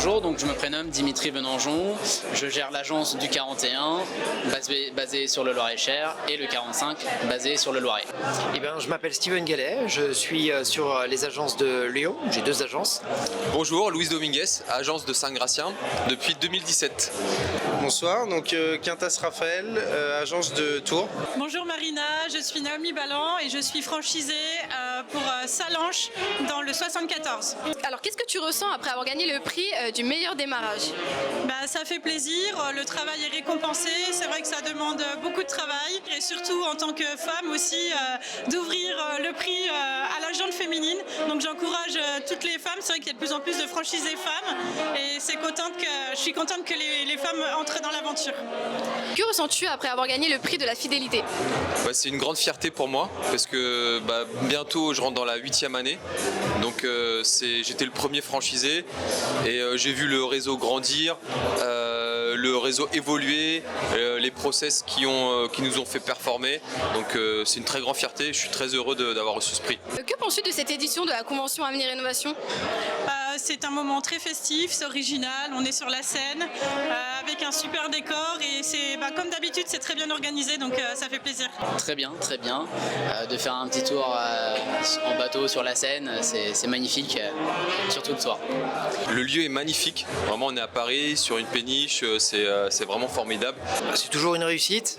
Bonjour, donc je me prénomme Dimitri Benangeon, je gère l'agence du 41 basée sur le Loir-et-Cher et le 45 basé sur le Loiret. Eh ben, je m'appelle Steven Gallet, je suis sur les agences de Lyon, j'ai 2 agences. Bonjour, Luis Dominguez, agence de Saint-Gratien depuis 2017. Bonsoir, donc Quintas Raphaël, agence de Tours. Bonjour Marina, je suis Naomi Ballan et je suis franchisée pour Salanches dans le 74. Alors qu'est-ce que tu ressens après avoir gagné le prix du meilleur démarrage? Ça fait plaisir, le travail est récompensé, c'est vrai que ça demande beaucoup de travail et surtout en tant que femme aussi d'ouvrir le prix à la gente féminine. Donc j'encourage toutes les femmes, c'est vrai qu'il y a de plus en plus de franchisées femmes et je suis contente que les femmes entrent dans l'aventure. Que ressens-tu après avoir gagné le prix de la fidélité? C'est une grande fierté pour moi parce que bientôt je rentre dans la 8e année. Donc j'étais le premier franchisé et j'ai vu le réseau grandir, le réseau évoluer, les process qui nous ont fait performer. Donc c'est une très grande fierté, je suis très heureux d'avoir reçu ce prix. Que penses-tu de cette édition de la convention Avenir Rénovation? C'est un moment très festif, c'est original, on est sur la scène avec un super décor et c'est comme d'habitude c'est très bien organisé donc ça fait plaisir. Très bien, de faire un petit tour en bateau sur la Seine, c'est magnifique, surtout le soir. Le lieu est magnifique, vraiment on est à Paris sur une péniche, c'est vraiment formidable. C'est toujours une réussite,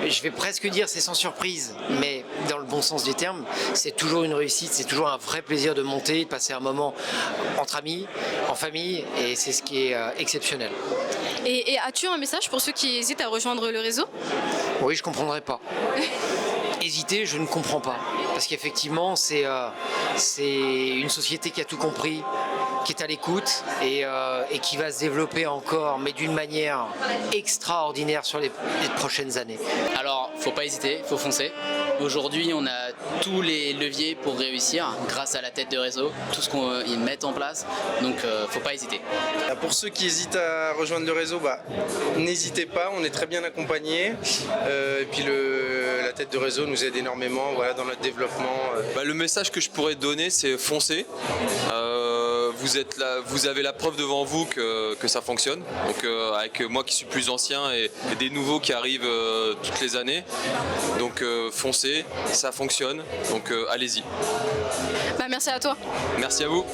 je vais presque dire c'est sans surprise, mais dans le bon sens du terme, c'est toujours une réussite, c'est toujours un vrai plaisir de monter, de passer un moment entre amis, en famille, et c'est ce qui est exceptionnel. Et as-tu un message pour ceux qui hésitent à rejoindre le réseau? Oui, je ne comprendrais pas. Hésiter, je ne comprends pas. Parce qu'effectivement, c'est une société qui a tout compris, qui est à l'écoute et qui va se développer encore, mais d'une manière extraordinaire sur les prochaines années. Alors, faut pas hésiter, faut foncer. Aujourd'hui, on a tous les leviers pour réussir grâce à la tête de réseau, tout ce qu'ils mettent en place, donc faut pas hésiter. Pour ceux qui hésitent à rejoindre le réseau, n'hésitez pas, on est très bien accompagnés. Et puis la tête de réseau nous aide énormément dans notre développement. Le message que je pourrais donner, c'est foncer. Vous êtes là, vous avez la preuve devant vous que ça fonctionne. Donc avec moi qui suis plus ancien et des nouveaux qui arrivent toutes les années. Donc foncez, ça fonctionne. Donc allez-y. Merci à toi. Merci à vous.